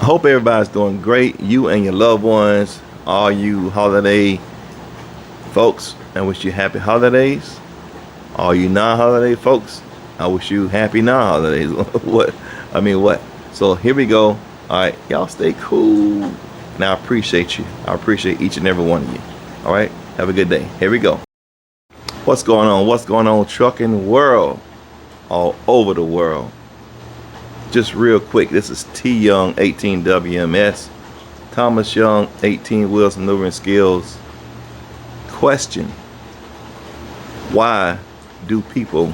I hope everybody's doing great. You and your loved ones, all you holiday folks, I wish you happy holidays. All you non-holiday folks, I wish you happy non-holidays. What? So here we go. All right, y'all stay cool. Now I appreciate you. I appreciate each and every one of you. All right, have a good day. Here we go. What's going on? What's going on, trucking world? All over the world. Just real quick, this is T Young 18 WMS, Thomas Young 18 Wheels Maneuvering Skills. Question: why do people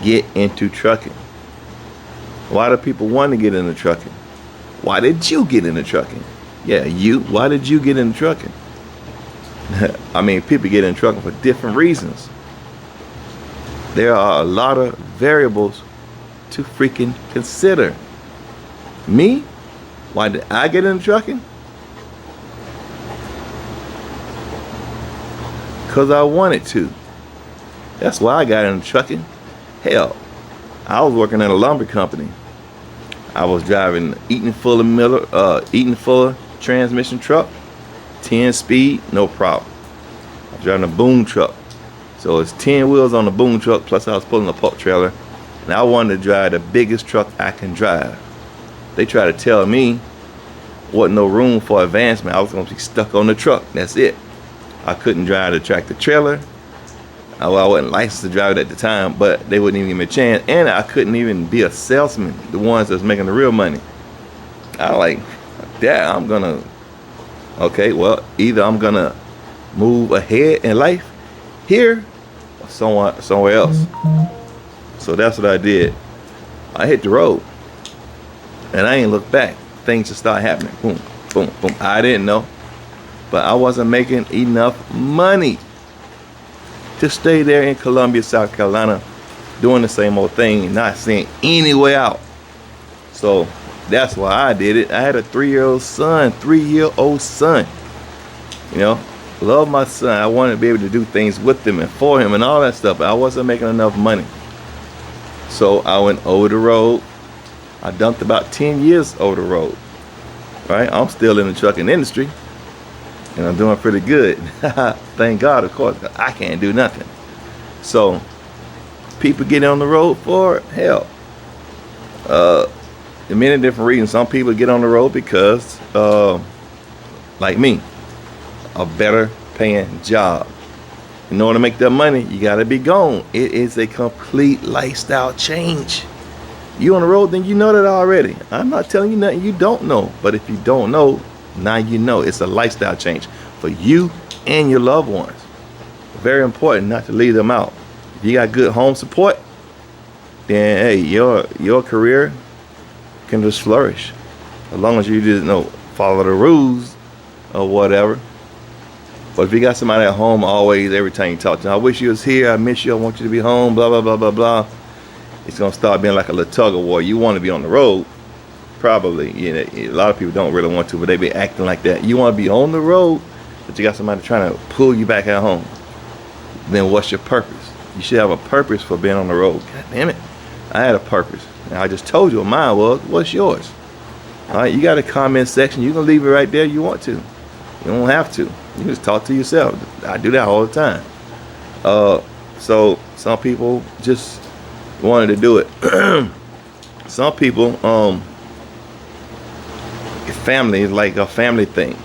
get into trucking? Why do people want to get into trucking? Why did you get into trucking? Yeah, you. Why did you get into trucking? I mean, people get in trucking for different reasons. There are a lot of variables to freaking consider. Me? Why did I get into trucking? Because I wanted to. That's why I got into trucking. Hell, I was working at a lumber company. I was driving Eaton Fuller transmission truck, 10 speed, no problem. I was driving a boom truck. So it's 10 wheels on the boom truck, plus I was pulling a pup trailer. And I wanted to drive the biggest truck I can drive. They tried to tell me wasn't no room for advancement. I was going to be stuck on the truck. That's it. I couldn't drive the tractor trailer. I wasn't licensed to drive it at the time, but they wouldn't even give me a chance. And I couldn't even be a salesman, the ones that's making the real money. I like, Dad, I'm going to, okay, well, either I'm going to move ahead in life here or somewhere else. So that's what I did. I hit the road and I ain't looked back. Things just started happening. Boom, boom, boom. I didn't know, but I wasn't making enough money to stay there in Columbia, South Carolina, doing the same old thing, not seeing any way out. So that's why I did it. I had a 3-year-old son. You know, love my son. I wanted to be able to do things with him and for him and all that stuff, but I wasn't making enough money. So I went over the road. I dumped about 10 years over the road. Right? I'm still in the trucking industry. And I'm doing pretty good. Thank God, of course. I can't do nothing. So people get on the road for hell. Many different reasons. Some people get on the road because, like me, a better paying job. In order to make that money, you gotta be gone. It is a complete lifestyle change. You on the road, then you know that already. I'm not telling you nothing you don't know. But if you don't know, now you know. It's a lifestyle change for you and your loved ones. Very important not to leave them out. If you got good home support, then hey, your career can just flourish. As long as you just follow the rules or whatever. But if you got somebody at home always, every time you talk to them, I wish you was here, I miss you, I want you to be home, blah, blah, blah, blah, blah. It's gonna start being like a little tug of war. You want to be on the road, probably. You know, a lot of people don't really want to, but they be acting like that. You want to be on the road, but you got somebody trying to pull you back at home. Then what's your purpose? You should have a purpose for being on the road. God damn it. I had a purpose. And I just told you what mine was. What's yours? All right, you got a comment section. You can leave it right there if you want to. You don't have to. You just talk to yourself. I do that all the time. So some people just wanted to do it. Some people, family is like a family thing.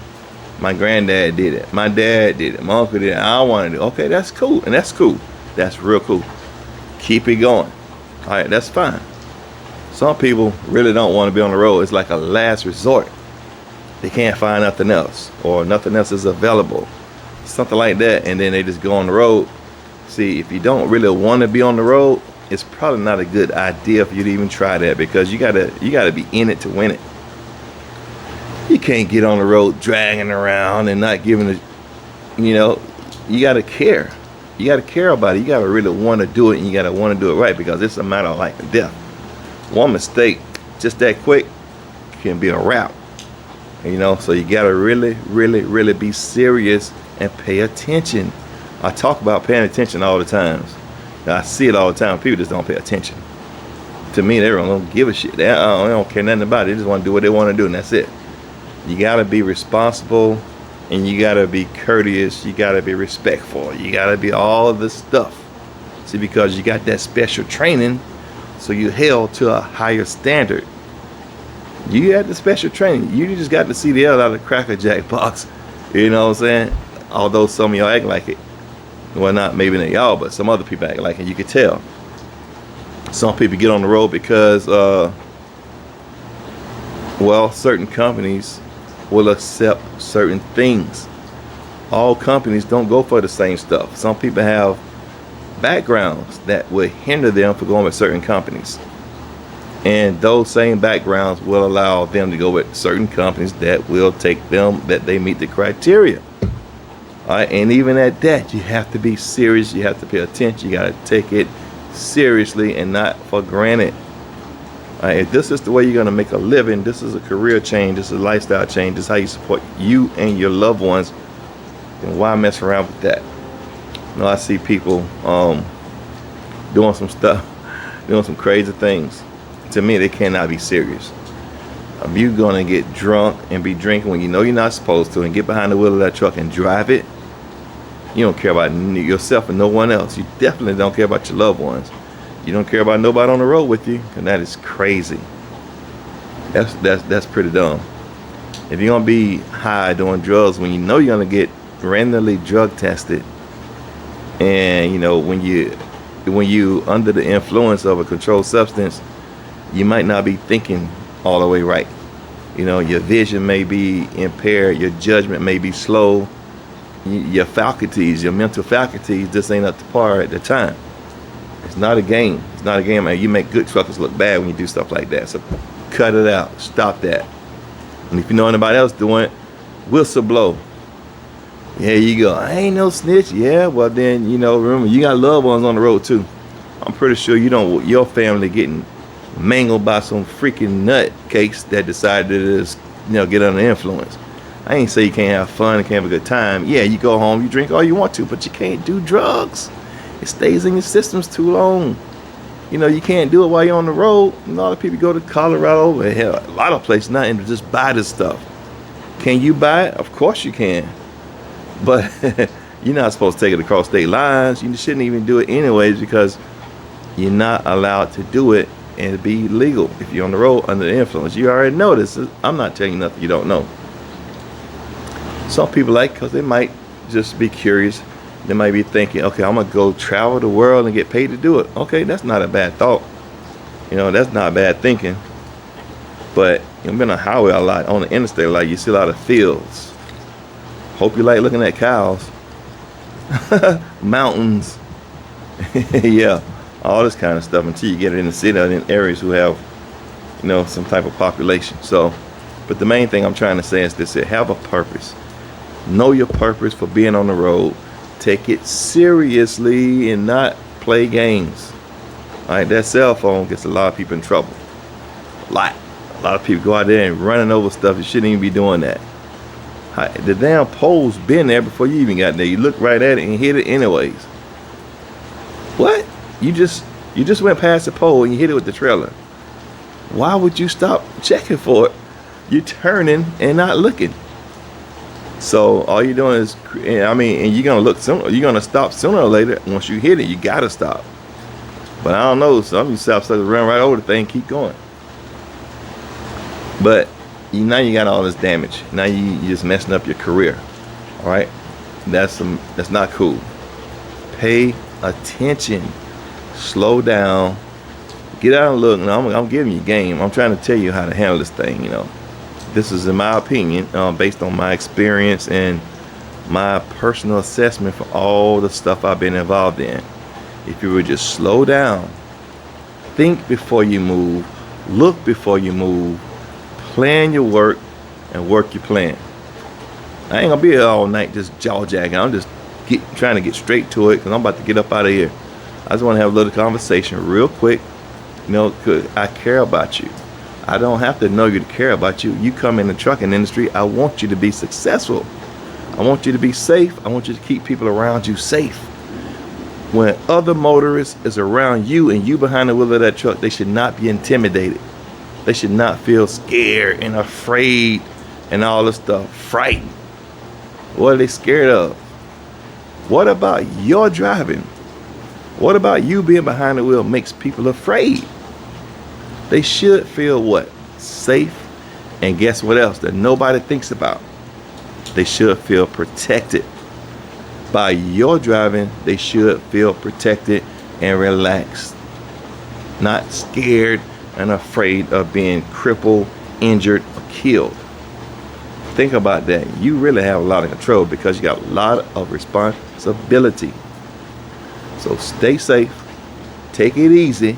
My granddad did it. My dad did it. My uncle did it. I want to do it. Okay, that's cool. And that's cool. That's real cool. Keep it going. All right, that's fine. Some people really don't want to be on the road. It's like a last resort. They can't find nothing else, or nothing else is available, something like that, and then they just go on the road. See, if you don't really want to be on the road, it's probably not a good idea for you to even try that, because you gotta be in it to win it. You can't get on the road dragging around and not giving it. You gotta care. You gotta care about it. You gotta really want to do it, and you gotta want to do it right, because it's a matter of life and death. One mistake, just that quick, can be a wrap. So you gotta really, really, really be serious and pay attention. I talk about paying attention all the time. I see it all the time. People just don't pay attention. To me, they don't give a shit. They don't care nothing about it. They just want to do what they want to do, and that's it. You gotta be responsible, and you gotta be courteous. You gotta be respectful. You gotta be all of this stuff. See, because you got that special training, so you held to a higher standard. You had the special training. You just got to see the hell out of the Cracker Jack box. You know what I'm saying? Although some of y'all act like it. Well, not maybe not y'all, but some other people act like it. You could tell. Some people get on the road because, well, certain companies will accept certain things. All companies don't go for the same stuff. Some people have backgrounds that would hinder them from going with certain companies. And those same backgrounds will allow them to go with certain companies that will take them, that they meet the criteria. All right, and even at that, you have to be serious. You have to pay attention. You got to take it seriously and not for granted. All right, if this is the way you're going to make a living, this is a career change, this is a lifestyle change, this is how you support you and your loved ones, then why mess around with that? You know, I see people doing some stuff, doing some crazy things. To me, they cannot be serious. If you're going to get drunk and be drinking when you know you're not supposed to and get behind the wheel of that truck and drive it, you don't care about yourself and no one else. You definitely don't care about your loved ones. You don't care about nobody on the road with you, and that is crazy. That's pretty dumb. If you're gonna be high doing drugs when you know you're gonna get randomly drug tested, and you know when you under the influence of a controlled substance, you might not be thinking all the way right. You know, your vision may be impaired, your judgment may be slow, your faculties, your mental faculties just ain't up to par at the time. It's not a game. It's not a game, man. You make good truckers look bad when you do stuff like that. So cut it out. Stop that. And if you know anybody else doing it, whistle blow. Here you go. I ain't no snitch. Yeah, well then, you know, remember, you got loved ones on the road too. I'm pretty sure you don't want your family getting mangled by some freaking nutcakes that decided to just, you know, get under influence. I ain't say you can't have fun and can't have a good time. Yeah, you go home, you drink all you want to, but you can't do drugs. It stays in your systems too long. You know, you can't do it while you're on the road. A lot of people go to Colorado, and hell, a lot of places not, and just buy this stuff. Can you buy it? Of course you can. But you're not supposed to take it across state lines. You shouldn't even do it anyways, because you're not allowed to do it and be legal if you're on the road under the influence. You already know this. I'm not telling you nothing you don't know. Some people like, because they might just be curious. They might be thinking, okay, I'm going to go travel the world and get paid to do it. Okay, that's not a bad thought. You know, that's not bad thinking. But you've been on the highway a lot, on the interstate a lot. You see a lot of fields. Hope you like looking at cows. Mountains. Yeah, all this kind of stuff until you get it in the city or in areas who have, you know, some type of population. So, but the main thing I'm trying to say is this: have a purpose. Know your purpose for being on the road. Take it seriously and not play games. All right, that cell phone gets a lot of people in trouble. A lot of people go out there and running over stuff. You shouldn't even be doing that. The damn pole's been there before you even got there. You look right at it and hit it anyways. What? You just went past the pole and you hit it with the trailer. Why would you stop checking for it? You're turning and not looking. So all you're doing is, I mean, and you're gonna look sooner. You're gonna stop sooner or later. Once you hit it, you gotta stop. But I don't know. Some of you stop, run right over the thing, keep going. But now you got all this damage. Now you just messing up your career. All right, that's not cool. Pay attention. Slow down. Get out and look. Now I'm giving you game. I'm trying to tell you how to handle this thing. You know. This is in my opinion, based on my experience and my personal assessment for all the stuff I've been involved in. If you would just slow down, think before you move, look before you move, plan your work, and work your plan. I ain't gonna be here all night just jaw jacking. I'm just trying to get straight to it because I'm about to get up out of here. I just want to have a little conversation real quick, you know, because I care about you. I don't have to know you to care about you. You come in the trucking industry, I want you to be successful. I want you to be safe. I want you to keep people around you safe. When other motorists is around you and you behind the wheel of that truck, they should not be intimidated. They should not feel scared and afraid and all this stuff, frightened. What are they scared of? What about your driving? What about you being behind the wheel makes people afraid? They should feel what? Safe. And guess what else that nobody thinks about? They should feel protected. By your driving, they should feel protected and relaxed. Not scared and afraid of being crippled, injured, or killed. Think about that. You really have a lot of control because you got a lot of responsibility. So stay safe. Take it easy.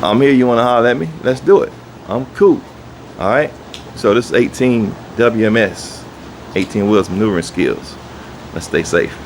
I'm here. You want to holler at me? Let's do it. I'm cool. All right. So this is 18 WMS, 18 wheels maneuvering skills. Let's stay safe.